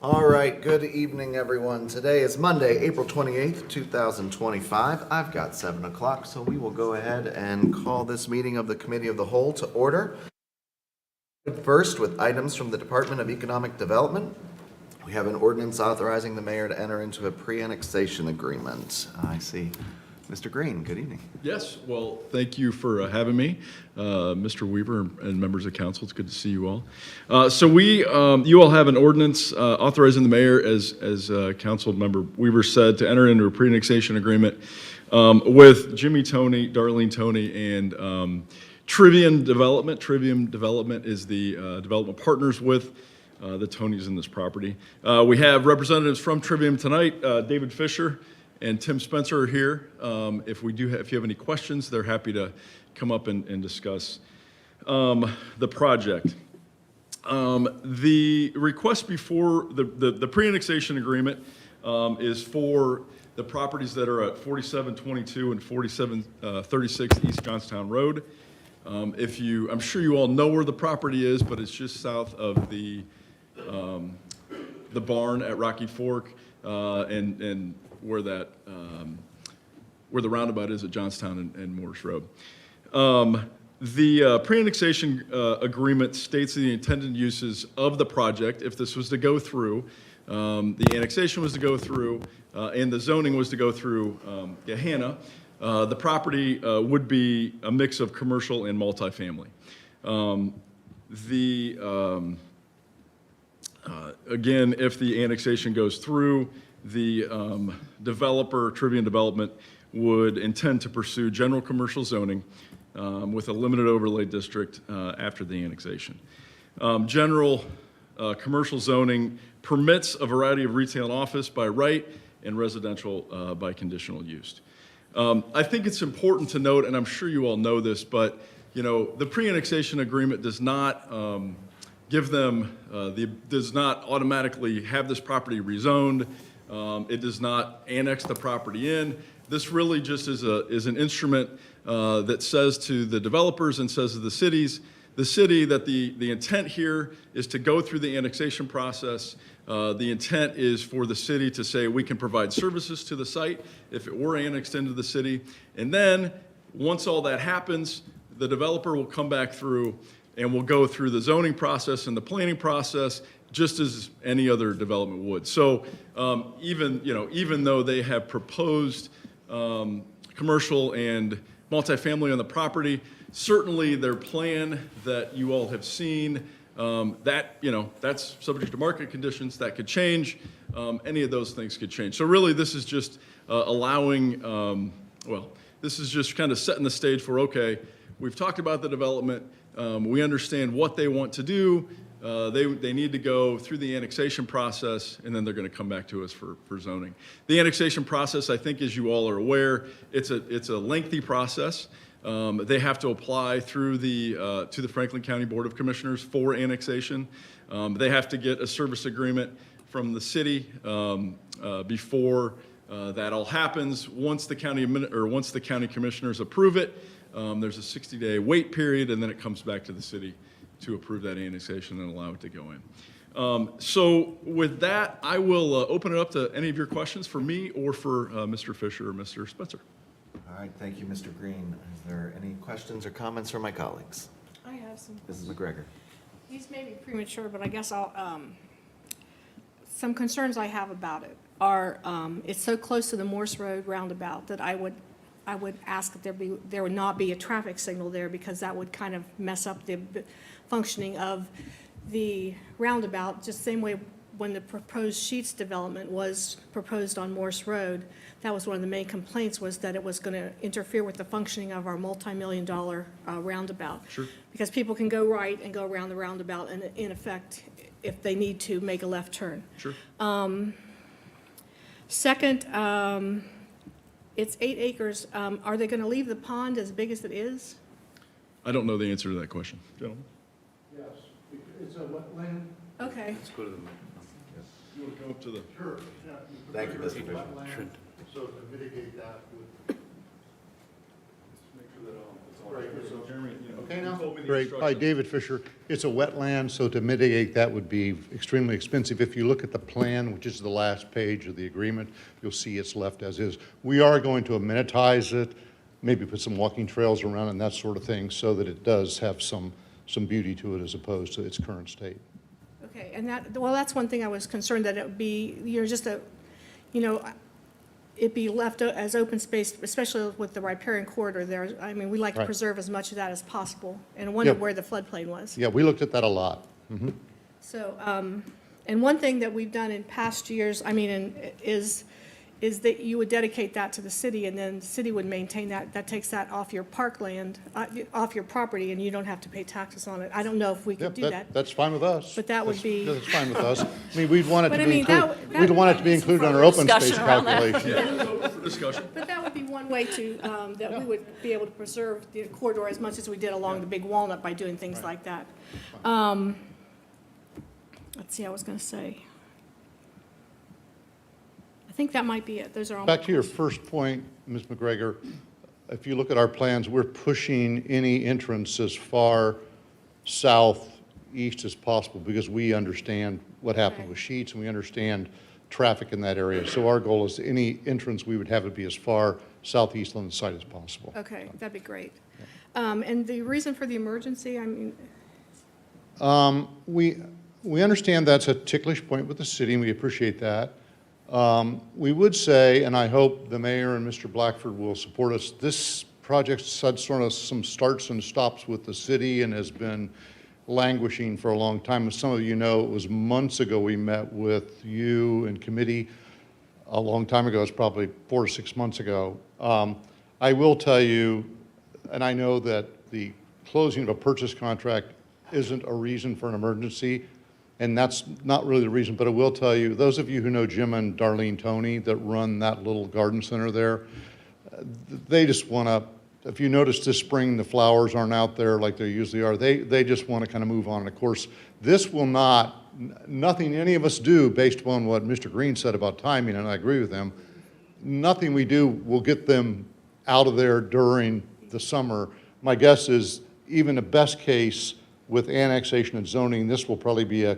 All right, good evening, everyone. Today is Monday, April 28th, 2025. I've got 7 o'clock, so we will go ahead and call this meeting of the Committee of the Whole to order. First, with items from the Department of Economic Development, we have an ordinance authorizing the mayor to enter into a pre-annexation agreement. I see Mr. Green, good evening. Yes, well, thank you for having me, Mr. Weaver and members of council. It's good to see you all. You all have an ordinance authorizing the mayor, as Council Member Weaver said, to enter into a pre-annexation agreement with Jimmy Toney, Darlene Toney, and Trivium Development. Trivium Development is the development partners with the Tonys in this property. We have representatives from Trivium tonight, David Fisher and Tim Spencer are here. If you have any questions, they're happy to come up and discuss the project. The request before the pre-annexation agreement is for the properties that are at 4722 and 4736 East Johnstown Road. I'm sure you all know where the property is, but it's just south of the barn at Rocky Fork and where the roundabout is at Johnstown and Morris Road. The pre-annexation agreement states the intended uses of the project if this was to go through. The annexation was to go through, and the zoning was to go through Gahanna. The property would be a mix of commercial and multifamily. Again, if the annexation goes through, the developer, Trivium Development, would intend to pursue general commercial zoning with a limited overlay district after the annexation. General commercial zoning permits a variety of retail and office by right and residential by conditional use. I think it's important to note, and I'm sure you all know this, but the pre-annexation agreement does not give them, does not automatically have this property rezoned. It does not annex the property in. This really just is an instrument that says to the developers and says to the city that the intent here is to go through the annexation process. The intent is for the city to say we can provide services to the site if it were annexed into the city. And then once all that happens, the developer will come back through and we'll go through the zoning process and the planning process just as any other development would. So even though they have proposed commercial and multifamily on the property, certainly their plan that you all have seen, that's subject to market conditions. That could change. Any of those things could change. So really this is just this is just kind of setting the stage for, okay, we've talked about the development. We understand what they want to do. They need to go through the annexation process, and then they're going to come back to us for zoning. The annexation process, I think, as you all are aware, it's a lengthy process. They have to apply through to the Franklin County Board of Commissioners for annexation. They have to get a service agreement from the city before that all happens. Once the county commissioners approve it, there's a 60-day wait period, and then it comes back to the city to approve that annexation and allow it to go in. So with that, I will open it up to any of your questions for me or for Mr. Fisher or Mr. Spencer. All right, thank you, Mr. Green. Is there any questions or comments from my colleagues? I have some. Mrs. McGregor. These may be premature, but I guess some concerns I have about it are it's so close to the Morse Road roundabout that I would ask that there would not be a traffic signal there, because that would kind of mess up the functioning of the roundabout, just the same way when the proposed Sheets development was proposed on Morse Road. That was one of the main complaints, was that it was going to interfere with the functioning of our multi-million-dollar roundabout. Sure. Because people can go right and go around the roundabout, and in effect, if they need to, make a left turn. Sure. Second, it's 8 acres. Are they going to leave the pond as big as it is? I don't know the answer to that question. Gentlemen? Yes, it's a wetland. Okay. Let's go to the microphone. You want to go up to the... Sure. Yeah, Thank you, Mr. Fisher. wetland, so to mitigate that, let's make sure that it's Okay now? Great. Hi, David Fisher. It's a wetland, so to mitigate that would be extremely expensive. If you look at the plan, which is the last page of the agreement, you'll see it's left as is. We are going to amenitize it, maybe put some walking trails around it and that sort of thing, so that it does have some beauty to it as opposed to its current state. Okay, and that's one thing I was concerned that it would be, just it'd be left as open space, especially with the riparian corridor there. I mean, we like to Right. preserve as much of that as possible, and I wondered Yeah. where the floodplain was. Yeah, we looked at that a lot. So, and one thing that we've done in past years, is that you would dedicate that to the city, and then the city would maintain that. That takes that off your parkland, off your property, and you don't have to pay taxes on it. I don't know if we could Yep, do that. that's fine with us. But that would be- That's fine with us. I mean, we'd want it But to I be mean, that- included, that- we'd want it to be included on our open space discussion around that. calculation. For discussion. But that would be one way to, that we would be able to preserve the corridor as much as we did along the Big Walnut by doing things like that. Let's see, I was going to say. I think that might be it. Those are all. Back to your first point, Ms. McGregor, if you look at our plans, we're pushing any entrance as far southeast as possible because we understand what happened Okay. with Sheets and we understand traffic in that area. So our goal is any entrance, we would have it be as far southeast on the site as possible. Okay, that'd be great. And the reason for the emergency, I mean, We understand that's a ticklish point with the city, and we appreciate that. We would say, and I hope the mayor and Mr. Blackford will support us, this project's had sort of some starts and stops with the city and has been languishing for a long time. As some of you know, it was months ago we met with you and committee. A long time ago, it's probably 4 to 6 months ago. I will tell you, and I know that the closing of a purchase contract isn't a reason for an emergency, and that's not really the reason, but I will tell you, those of you who know Jim and Darlene Toney that run that little garden center there, they just want to, if you notice this spring, the flowers aren't out there like they usually are. They just want to kind of move on. And of course, this will not, nothing any of us do based upon what Mr. Green said about timing, and I agree with him, nothing we do will get them out of there during the summer. My guess is even the best case with annexation and zoning, this will probably be a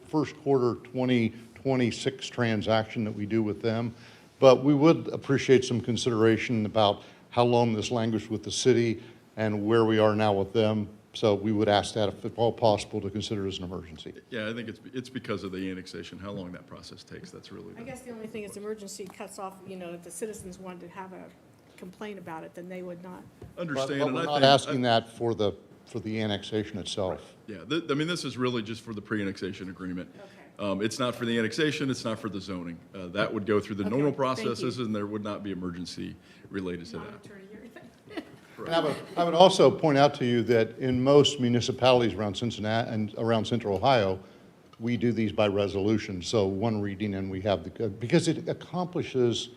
first quarter 2026 transaction that we do with them. But we would appreciate some consideration about how long this languished with the city and where we are now with them. So we would ask that, if at all possible, to consider it as an emergency. Yeah, I think it's because of the annexation, how long that process takes, that's really I guess the only thing is emergency cuts off, if the citizens wanted to have a complaint about it, then they would not. understand. But and we're I not think- asking that for the annexation itself. Yeah, I mean, this is really just for the pre-annexation agreement. Okay. It's not for the annexation, it's not for the zoning. That would go through the Okay, normal thank you. processes, and there would not be emergency related to Not that. attorney or anything. And I would also point out to you that in most municipalities around Cincinnati and around Central Ohio, we do these by resolution. So one reading and we have because it accomplishes,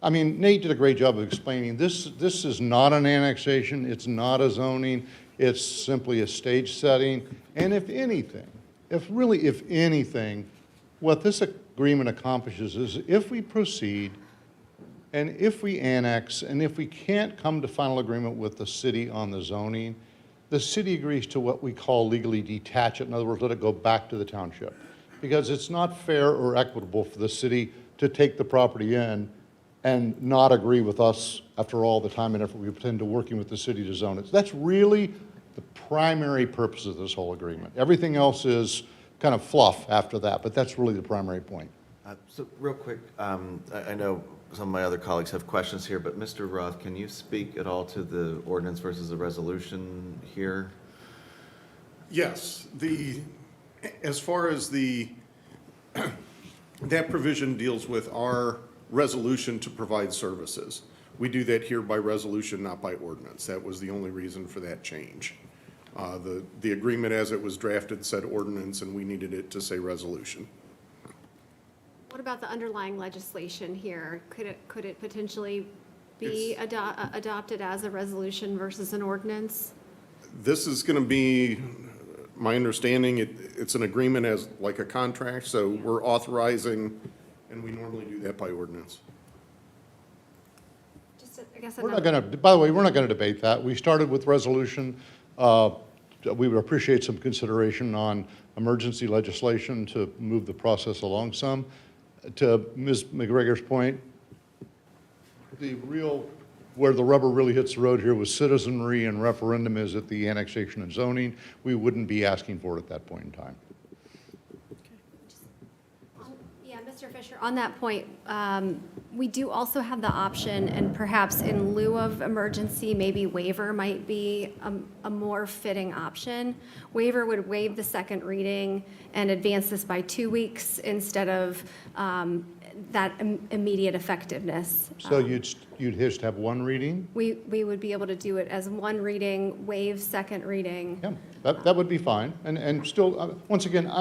I mean, Nate did a great job of explaining, this is not an annexation, it's not a zoning, it's simply a stage setting. And if anything, if anything, what this agreement accomplishes is if we proceed and if we annex, and if we can't come to final agreement with the city on the zoning, the city agrees to what we call legally detach it. In other words, let it go back to the township. Because it's not fair or equitable for the city to take the property in and not agree with us after all the time and effort we put into working with the city to zone it. That's really the primary purpose of this whole agreement. Everything else is kind of fluff after that, but that's really the primary point. So real quick, I know some of my other colleagues have questions here, but Mr. Roth, can you speak at all to the ordinance versus the resolution here? Yes, as far as that provision deals with our resolution to provide services. We do that here by resolution, not by ordinance. That was the only reason for that change. The agreement as it was drafted said ordinance, and we needed it to say resolution. What about the underlying legislation here? Could it potentially be adopted as a resolution versus an ordinance? This is going to be, my understanding, it's an agreement as like a contract, so we're authorizing, and we normally do that by ordinance. Just a guess We're not going to, by the way, we're not going to debate that. We started with resolution. We would appreciate some consideration on emergency legislation to move the process along some. To Ms. McGregor's point, where the rubber really hits the road here with citizenry and referendum is at the annexation and zoning. We wouldn't be asking for it at that point in time. Yeah, Mr. Fisher, on that point, we do also have the option, and perhaps in lieu of emergency, maybe waiver might be a more fitting option. Waiver would waive the second reading and advance this by 2 weeks instead of that immediate effectiveness. So you'd just have one reading? We would be able to do it as one reading, waive second reading. Yeah, that would be fine. And still, once again,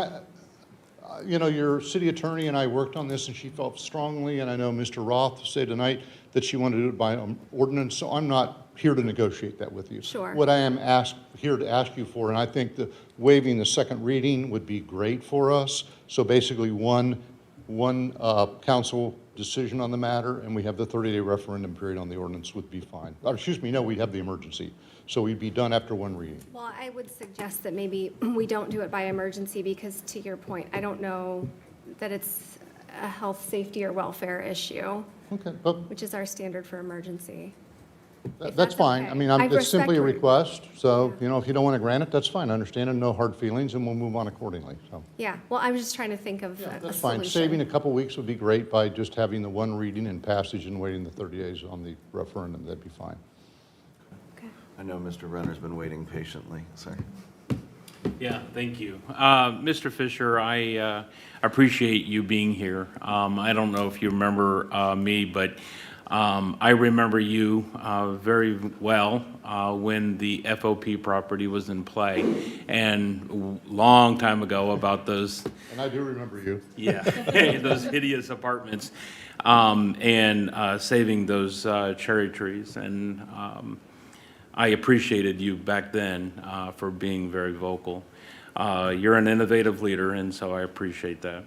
you know, your city attorney and I worked on this, and she felt strongly, and I know Mr. Roth said tonight that she wanted to do it by ordinance, so I'm not here to negotiate that with you. Sure. What I am here to ask you for, and I think that waiving the second reading would be great for us, so basically one council decision on the matter, and we have the 30-day referendum period on the ordinance would be fine. Or, excuse me, no, we'd have the emergency. So we'd be done after one reading. Well, I would suggest that maybe we don't do it by emergency because, to your point, I don't know that it's a health, safety, or welfare issue, Okay, but which is our standard for emergency. that's that's fine. okay. I mean, I it's simply a respect request, so, you know, if you don't want to grant it, that's fine. I understand, and no hard feelings, and we'll move on accordingly, so. Yeah, well, I was just trying to think of a That's fine. solution. Saving a couple weeks would be great by just having the one reading and passage and waiting the 30 days on the referendum. That'd be fine. Okay. I know Mr. Renner's been waiting patiently, sir. Yeah, thank you. Mr. Fisher, I appreciate you being here. I don't know if you remember me, but I remember you very well when the FOP property was in play, and long time ago about those, And I do remember you. yeah, those hideous apartments, and saving those cherry trees. And I appreciated you back then for being very vocal. You're an innovative leader, and so I appreciate that.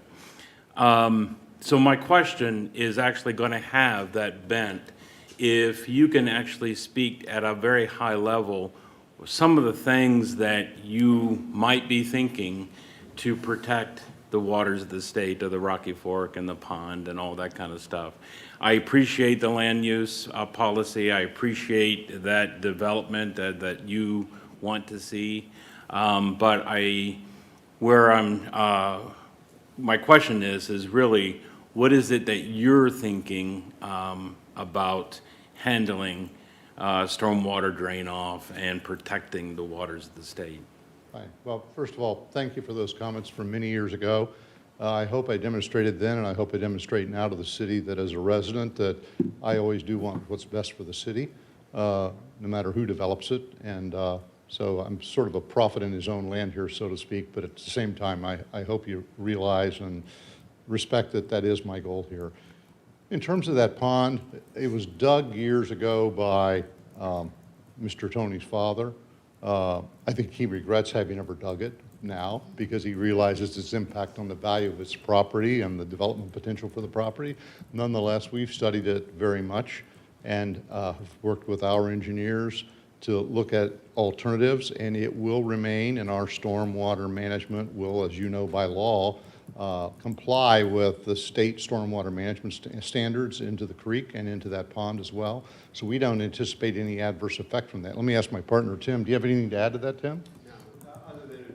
So my question is actually going to have that bent. If you can actually speak at a very high level, some of the things that you might be thinking to protect the waters of the state, of the Rocky Fork and the pond and all that kind of stuff. I appreciate the land use policy. I appreciate that development that you want to see. But my question is really, what is it that you're thinking about handling stormwater drain off and protecting the waters of the state? Fine. Well, first of all, thank you for those comments from many years ago. I hope I demonstrated then, and I hope I demonstrate now to the city that as a resident, that I always do want what's best for the city, no matter who develops it. And so I'm sort of a prophet in his own land here, so to speak, but at the same time, I hope you realize and respect that that is my goal here. In terms of that pond, it was dug years ago by Mr. Tony's father. I think he regrets having ever dug it now because he realizes its impact on the value of its property and the development potential for the property. Nonetheless, we've studied it very much and have worked with our engineers to look at alternatives, and it will remain, and our stormwater management will, as you know, by law, comply with the state stormwater management standards into the creek and into that pond as well. So we don't anticipate any adverse effect from that. Let me ask my partner, Tim. Do you have anything to add to that, Tim? No, other than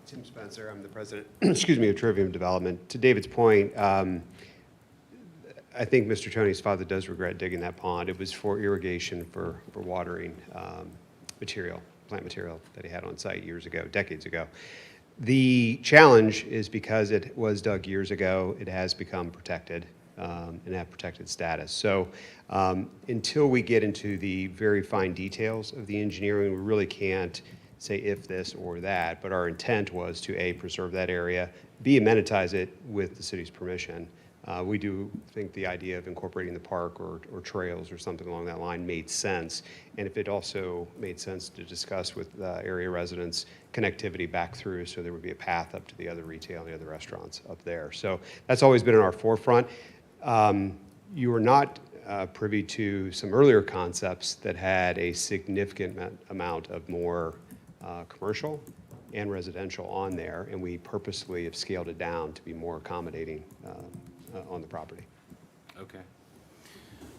Tim Spencer, I'm the president, excuse me, of Trivium Development. To David's point, I think Mr. Tony's father does regret digging that pond. It was for irrigation, for watering plant material that he had on site years ago, decades ago. The challenge is because it was dug years ago, it has become protected and have protected status. So until we get into the very fine details of the engineering, we really can't say if this or that, but our intent was to A, preserve that area, B, amenitize it with the city's permission. We do think the idea of incorporating the park or trails or something along that line made sense. And if it also made sense to discuss with area residents connectivity back through so there would be a path up to the other retail and the other restaurants up there. So that's always been in our forefront. You were not privy to some earlier concepts that had a significant amount of more commercial and residential on there, and we purposely have scaled it down to be more accommodating on the property. Okay.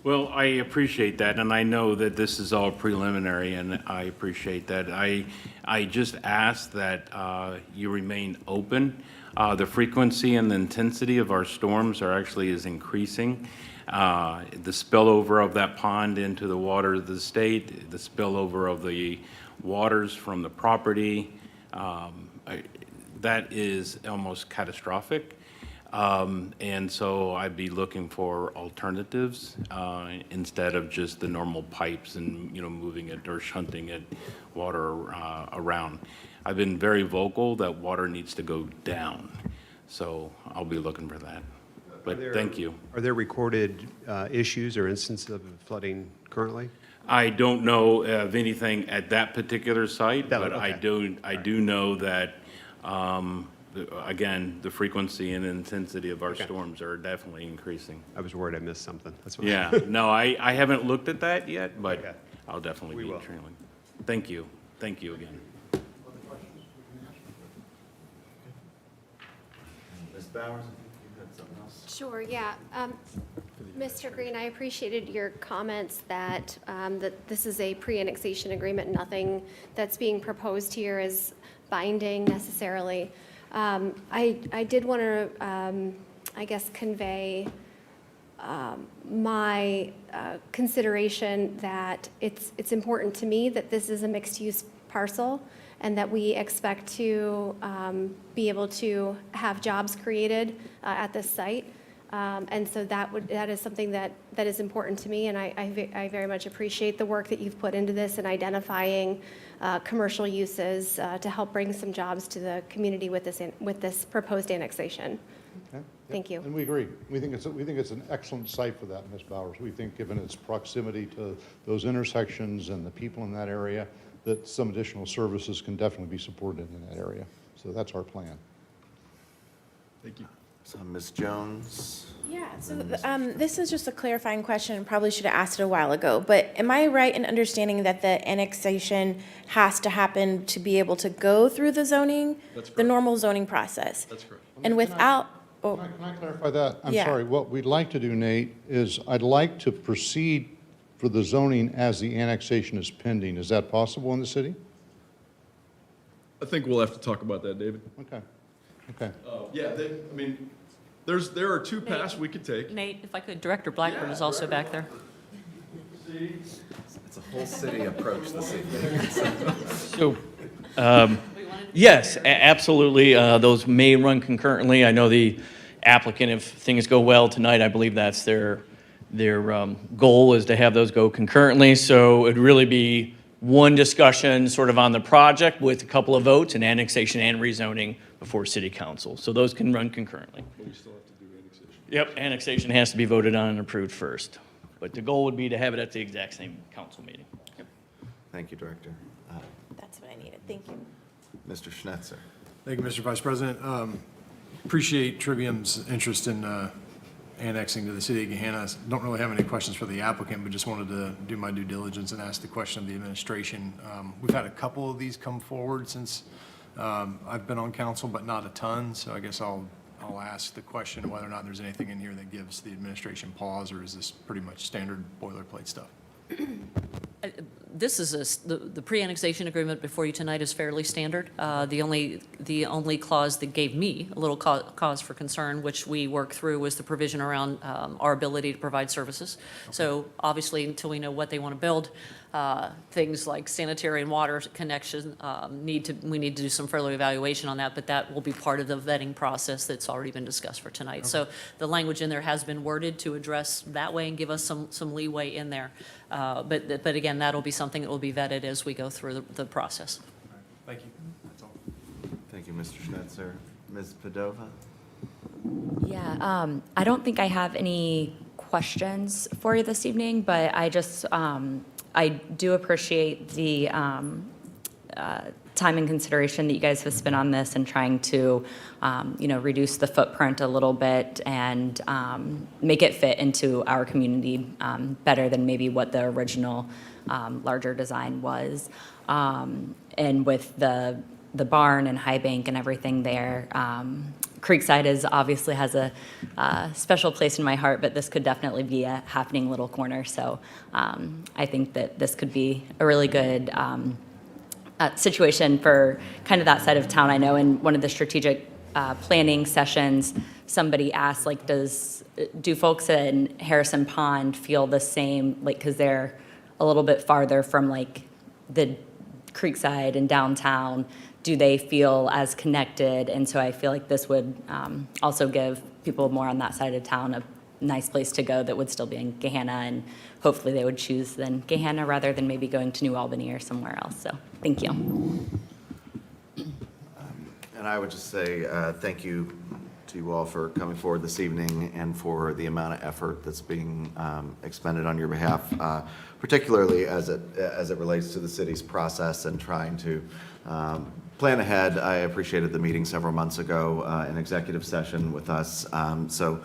Well, I appreciate that, and I know that this is all preliminary, and I appreciate that. I just ask that you remain open. The frequency and the intensity of our storms is increasing. The spillover of that pond into the water of the state, the spillover of the waters from the property, that is almost catastrophic. And so I'd be looking for alternatives instead of just the normal pipes and, moving it or shunting it water around. I've been very vocal that water needs to go down, so I'll be looking for that. But thank you. Are there recorded issues or instances of flooding currently? I don't know of anything at that particular site, That but one, I do know that, again, the frequency and intensity of our storms are definitely increasing. I was worried I missed something. That's what Yeah, no, I haven't looked at that yet, Okay. but I'll definitely We be will. trailing. Thank you. Thank you again. Ms. Bowers, I think you had something else? Sure, yeah. Mr. Green, I appreciated your comments that, that this is a pre-annexation agreement. Nothing that's being proposed here is binding necessarily. I did want to, I guess, convey my consideration that it's important to me that this is a mixed-use parcel and that we expect to be able to have jobs created at this site. And so that is something that is important to me, and I very much appreciate the work that you've put into this and identifying commercial uses to help bring some jobs to the community with this proposed annexation. Okay. Thank you. And we agree. We think it's an excellent site for that, Ms. Bowers. We think, given its proximity to those intersections and the people in that area, that some additional services can definitely be supported in that area. So that's our plan. Thank you. So Ms. Jones? Yeah, so this is just a clarifying question, and probably should have asked it a while ago, but am I right in understanding that the annexation has to happen to be able to go through the zoning? That's The correct. normal zoning process? That's correct. And without, Can I clarify that? I'm Yeah. sorry. What we'd like to do, Nate, is I'd like to proceed for the zoning as the annexation is pending. Is that possible in the city? I think we'll have to talk about that, David. Okay. Okay. Yeah, there are two paths we could take. Nate, if I could, Director Blackburn is also back there. It's a whole city approach this evening. So, yes, absolutely. Those may run concurrently. I know the applicant, if things go well tonight, I believe that's their goal is to have those go concurrently. So it'd really be one discussion sort of on the project with a couple of votes and annexation and rezoning before city council. So those can run concurrently. But we still have to do annexation. Yep, annexation has to be voted on and approved first. But the goal would be to have it at the exact same council meeting. Yep. Thank you, Director. that's what I needed, thank you. Mr. Schnetzer? Thank you, Mr. Vice President. Appreciate Trivium's interest in annexing to the city of Gahanna. Don't really have any questions for the applicant, but just wanted to do my due diligence and ask the question of the administration. We've had a couple of these come forward since I've been on council, but not a ton, so I guess I'll ask the question of whether or not there's anything in here that gives the administration pause, or is this pretty much standard boilerplate stuff? This is the pre-annexation agreement before you tonight is fairly standard. The only clause that gave me a little cause for concern, which we worked through, was the provision around our ability to provide services. So obviously, until we know what they want to build, things like sanitary and water connection we need to do some further evaluation on that, but that will be part of the vetting process that's already been discussed for tonight. So the language in there has been worded to address that way and give us some leeway in there. But again, that'll be something that will be vetted as we go through the process. Thank you. That's all. Thank you, Mr. Schnetzer. Ms. Padova? Yeah, I don't think I have any questions for you this evening, but I just, I do appreciate the time and consideration that you guys have spent on this and trying to, reduce the footprint a little bit and make it fit into our community better than maybe what the original larger design was. And with the barn and High Bank and everything there, Creekside obviously has a special place in my heart, but this could definitely be a happening little corner. So I think that this could be a really good situation for kind of that side of town. I know in one of the strategic planning sessions, somebody asked, like, do folks in Harrison Pond feel the same, like, because they're a little bit farther from, like, the Creekside and downtown, do they feel as connected? And so I feel like this would also give people more on that side of town a nice place to go that would still be in Gahanna, and hopefully they would choose then Gahanna rather than maybe going to New Albany or somewhere else. So thank you. And I would just say thank you to you all for coming forward this evening and for the amount of effort that's being expended on your behalf, particularly as it relates to the city's process and trying to plan ahead. I appreciated the meeting several months ago, an executive session with us. So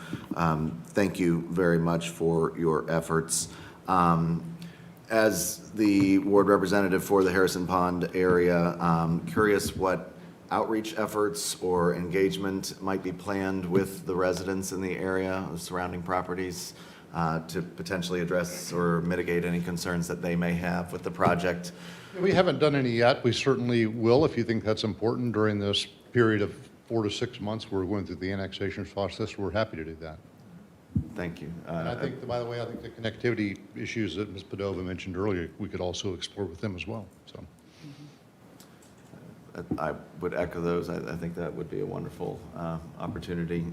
thank you very much for your efforts. As the ward representative for the Harrison Pond area, curious what outreach efforts or engagement might be planned with the residents in the area, the surrounding properties, to potentially address or mitigate any concerns that they may have with the project. We haven't done any yet. We certainly will if you think that's important during this period of 4 to 6 months. We're going through the annexation process. We're happy to do that. Thank you. And I think, by the way, I think the connectivity issues that Ms. Padova mentioned earlier, we could also explore with them as well. So I would echo those. I think that would be a wonderful opportunity.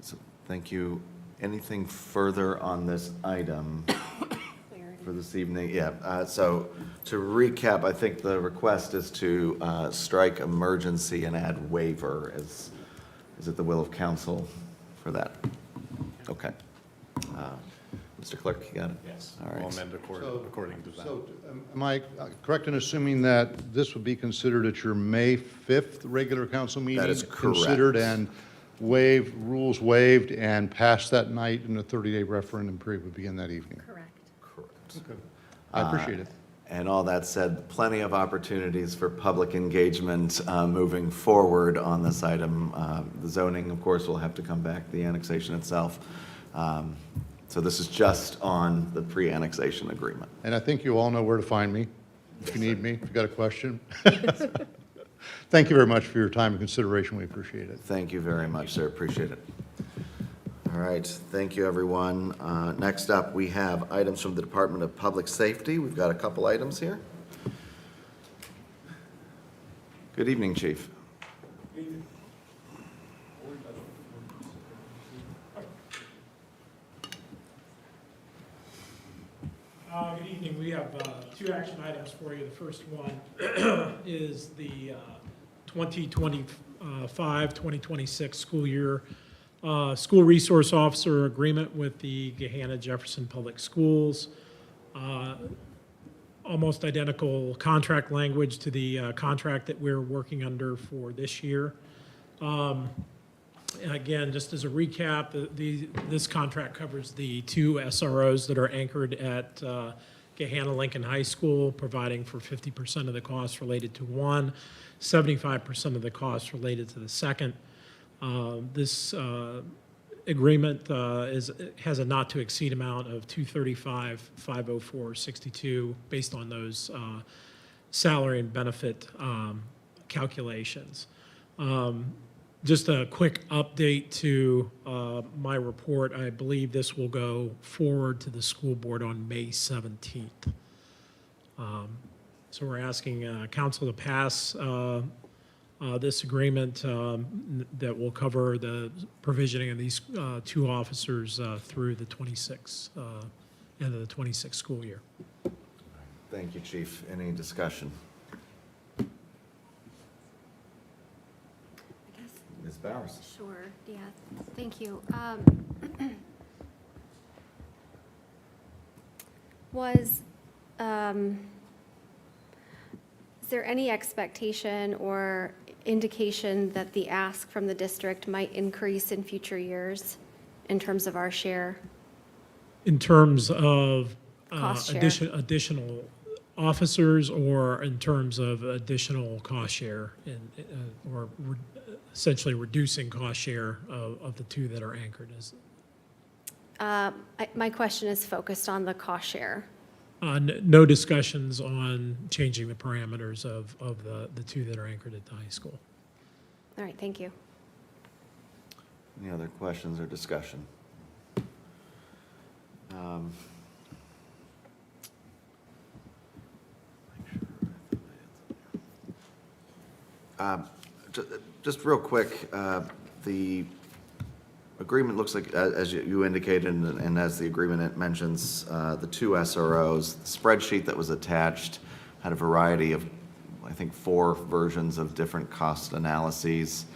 So thank you. Anything further on this item for this evening? Yeah. So to recap, I think the request is to strike emergency and add waiver. Is it the will of council for that? Okay. Mr. Clerk, you got it? Yes. All right. We'll amend according to that. So am I correct in assuming that this would be considered at your May 5th regular council meeting? That is correct. Considered and rules waived, and passed that night, and the 30-day referendum period would begin that evening? Correct. Correct. Okay. I appreciate it. And all that said, plenty of opportunities for public engagement moving forward on this item. The zoning, of course, will have to come back, the annexation itself. So this is just on the pre-annexation agreement. And I think you all know where to find me if you need me, if you've got a question. Thank you very much for your time and consideration. We appreciate it. Thank you very much, sir. Appreciate it. All right. Thank you, everyone. Next up, we have items from the Department of Public Safety. We've got a couple items here. Good evening, Chief. Good evening. We have 2 action items for you. The first one is the 2025-2026 school year school resource officer agreement with the Gahanna Jefferson Public Schools. Almost identical contract language to the contract that we're working under for this year. Again, just as a recap, this contract covers the 2 SROs that are anchored at Gahanna Lincoln High School, providing for 50% of the costs related to one, 75% of the costs related to the second. This agreement has a not-to-exceed amount of $235,504.62 based on those salary and benefit calculations. Just a quick update to my report. I believe this will go forward to the school board on May 17th. So we're asking council to pass this agreement that will cover the provisioning of these 2 officers through the end of the 26 school year. Thank you, Chief. Any discussion? Ms. Bowers. Sure, yeah, thank you. Is there any expectation or indication that the ask from the district might increase in future years in terms of our share? In terms of Cost share. additional officers, or in terms of additional cost share, or essentially reducing cost share of the two that are anchored? My question is focused on the cost share. No discussions on changing the parameters of the two that are anchored at the high school. All right, thank you. Any other questions or discussion? Just real quick, the agreement looks like, as you indicated, and as the agreement it mentions, the two SROs, the spreadsheet that was attached had a variety of, I think, 4 versions of different cost analyses.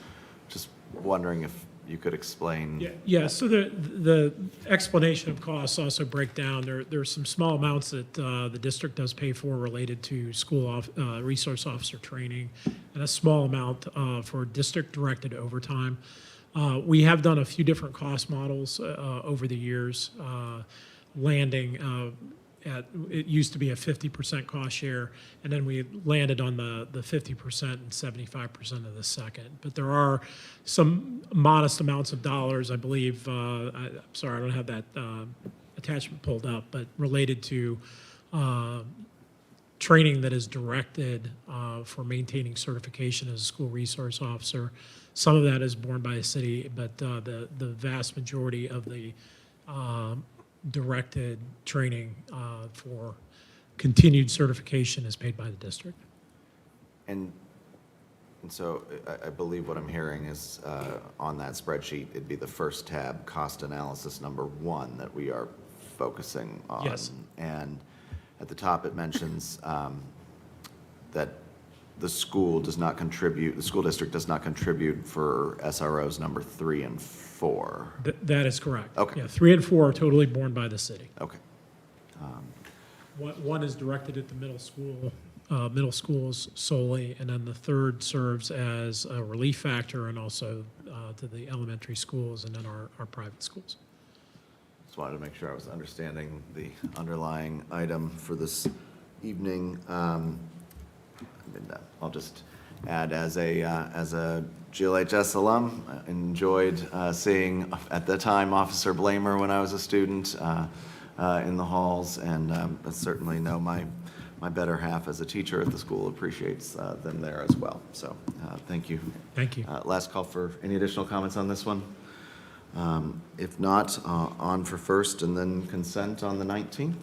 Just wondering if you could explain. Yeah, so the explanation of costs also break down. There's some small amounts that the district does pay for related to school resource officer training, and a small amount for district-directed overtime. We have done a few different cost models over the years, landing at, it used to be a 50% cost share, and then we landed on the 50% and 75% of the second. But there are some modest amounts of dollars, I believe, I'm sorry, I don't have that attachment pulled up, but related to training that is directed for maintaining certification as a school resource officer. Some of that is borne by the city, but the vast majority of the directed training for continued certification is paid by the district. And so I believe what I'm hearing is on that spreadsheet, it'd be the first tab, cost analysis number 1, that we are focusing on. Yes. And at the top, it mentions that the school does not contribute, the school district does not contribute for SROs number 3 and 4. That is correct. Okay. Yeah, 3 and 4 are totally borne by the city. Okay. One is directed at the middle schools solely, and then the third serves as a relief factor and also to the elementary schools and then our private schools. Just wanted to make sure I was understanding the underlying item for this evening. I'll just add, as a GLHS alum, I enjoyed seeing, at the time, Officer Blamer when I was a student in the halls, and I certainly know my better half as a teacher at the school appreciates them there as well. So thank you. Thank you. Last call for any additional comments on this one. If not, on for first and then consent on the 19th.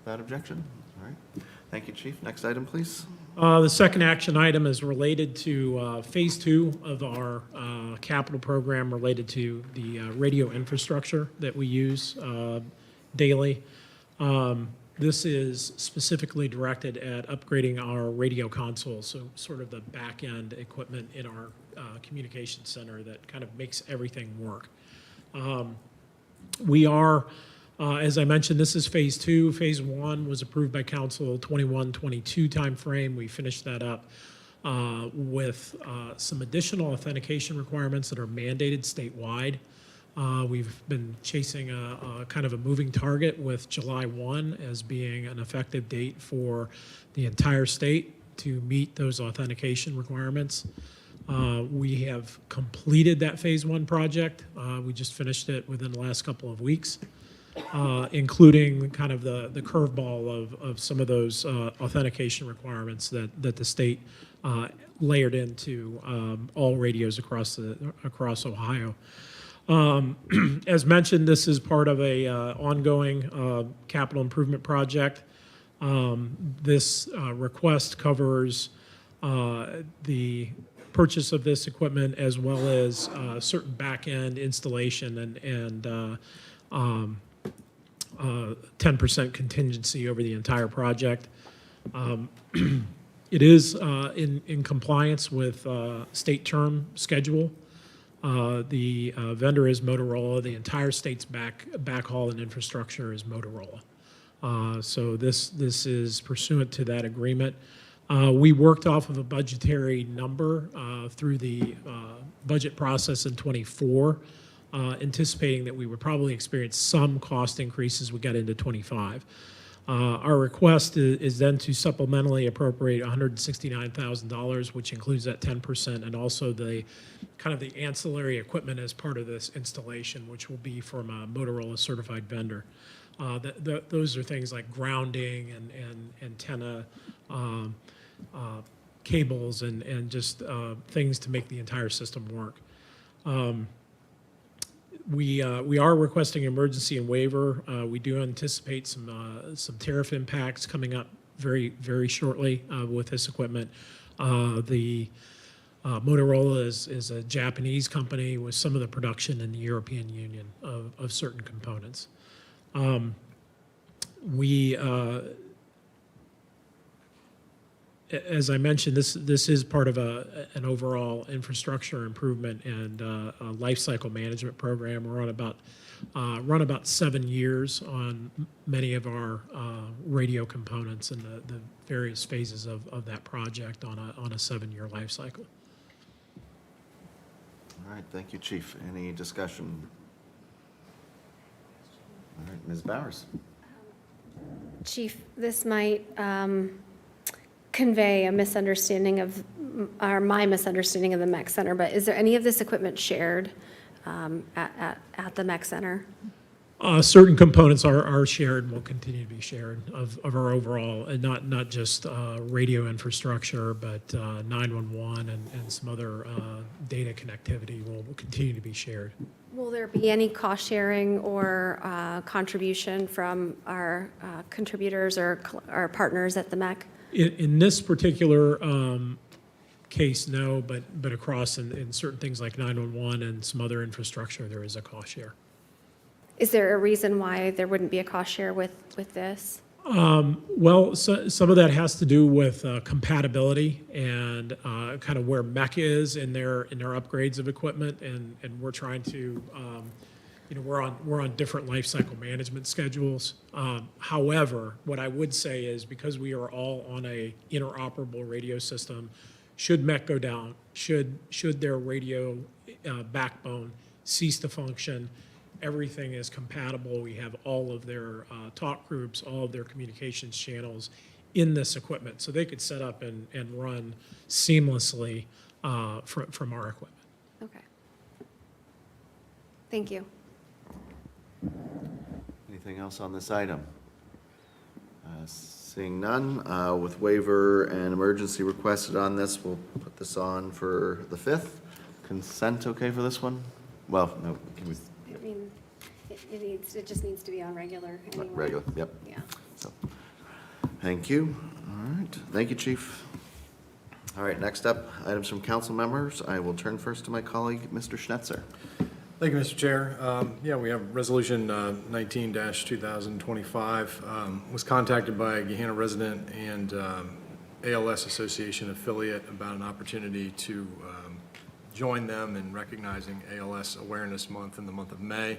Without objection. All right. Thank you, Chief. Next item, please. The second action item is related to Phase 2 of our capital program related to the radio infrastructure that we use daily. This is specifically directed at upgrading our radio console, so sort of the back-end equipment in our communication center that kind of makes everything work. We are, as I mentioned, this is Phase 2. Phase 1 was approved by Council 21-22 timeframe. We finished that up with some additional authentication requirements that are mandated statewide. We've been chasing a kind of a moving target with July 1 as being an effective date for the entire state to meet those authentication requirements. We have completed that Phase 1 project. We just finished it within the last couple of weeks, including kind of the curveball of some of those authentication requirements that the state layered into all radios across Ohio. As mentioned, this is part of a ongoing capital improvement project. This request covers the purchase of this equipment as well as certain back-end installation and 10% contingency over the entire project. It is in compliance with state term schedule. The vendor is Motorola. The entire state's backhaul and infrastructure is Motorola. So this is pursuant to that agreement. We worked off of a budgetary number through the budget process in '24, anticipating that we would probably experience some cost increases as we got into '25. Our request is then to supplementally appropriate $169,000, which includes that 10%, and also the kind of the ancillary equipment as part of this installation, which will be from a Motorola certified vendor. Those are things like grounding and antenna cables and just things to make the entire system work. We are requesting emergency and waiver. We do anticipate some tariff impacts coming up very, very shortly with this equipment. The Motorola is a Japanese company with some of the production in the European Union of certain components. As I mentioned, this is part of an overall infrastructure improvement and a life cycle management program. We're on run about 7 years on many of our radio components and the various phases of that project on a 7-year life cycle. All right, thank you, Chief. Any discussion? All right, Ms. Bowers. Chief, this might convey a misunderstanding of, or my misunderstanding of the MEC Center, but is there any of this equipment shared at the MEC Center? Certain components are shared and will continue to be shared of our overall, and not just radio infrastructure, but 911 and some other data connectivity will continue to be shared. Will there be any cost sharing or contribution from our contributors or our partners at the MEC? In this particular case, no, but across in certain things like 911 and some other infrastructure, there is a cost share. Is there a reason why there wouldn't be a cost share with this? Well, some of that has to do with compatibility and kind of where MEC is in their upgrades of equipment, and we're trying to, we're on different life cycle management schedules. However, what I would say is because we are all on a interoperable radio system, should MEC go down, should their radio backbone cease to function, everything is compatible. We have all of their talk groups, all of their communications channels in this equipment. So they could set up and run seamlessly from our equipment. Okay. Thank you. Anything else on this item? Seeing none, with waiver and emergency requested on this, we'll put this on for the 5th. Consent okay for this one? Well, no, can we? I mean, it just needs to be on regular anyway. Regular, yep. Yeah. So, thank you. All right, thank you, Chief. All right, next up, items from council members. I will turn first to my colleague, Mr. Schnetzer. Thank you, Mr. Chair. Yeah, we have Resolution 19-2025. Was contacted by a Gahanna resident and ALS Association affiliate about an opportunity to join them in recognizing ALS Awareness Month in the month of May.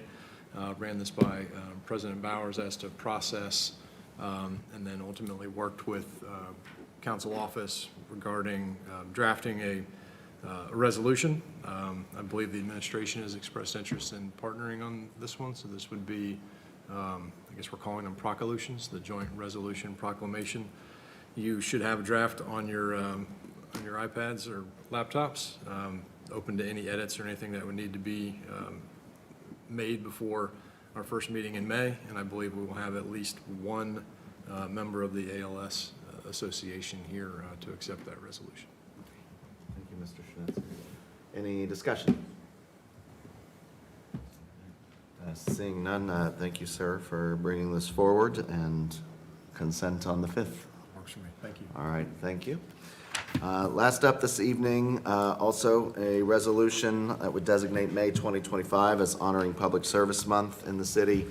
Ran this by President Bowers as to process, and then ultimately worked with council office regarding drafting a resolution. I believe the administration has expressed interest in partnering on this one, so this would be, I guess we're calling them procolations, the joint resolution proclamation. You should have a draft on your iPads or laptops, open to any edits or anything that would need to be made before our first meeting in May, and I believe we will have at least one member of the ALS Association here to accept that resolution. Thank you, Mr. Schnetzer. Any discussion? Seeing none, thank you, sir, for bringing this forward, and consent on the 5th. Works for me. Thank you. All right, thank you. Last up this evening, also a resolution that would designate May 2025 as Honoring Public Service Month in the city.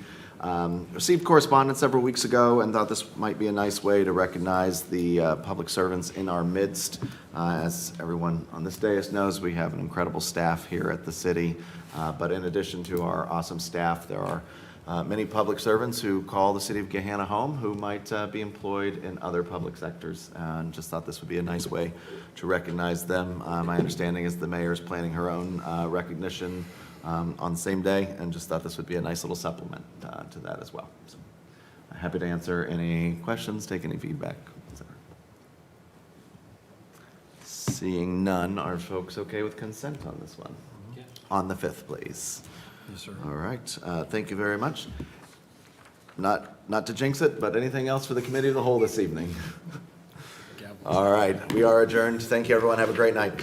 Received correspondence several weeks ago and thought this might be a nice way to recognize the public servants in our midst. As everyone on this dais knows, we have an incredible staff here at the city, but in addition to our awesome staff, there are many public servants who call the city of Gahanna home who might be employed in other public sectors, and just thought this would be a nice way to recognize them. My understanding is the mayor is planning her own recognition on the same day, and just thought this would be a nice little supplement to that as well. So, happy to answer any questions, take any feedback. etc. Seeing none, are folks okay with consent on this one? On the 5th, please. Yes, sir. All right, thank you very much. Not to jinx it, but anything else for the committee of the whole this evening? All right, we are adjourned. Thank you, everyone. Have a great night.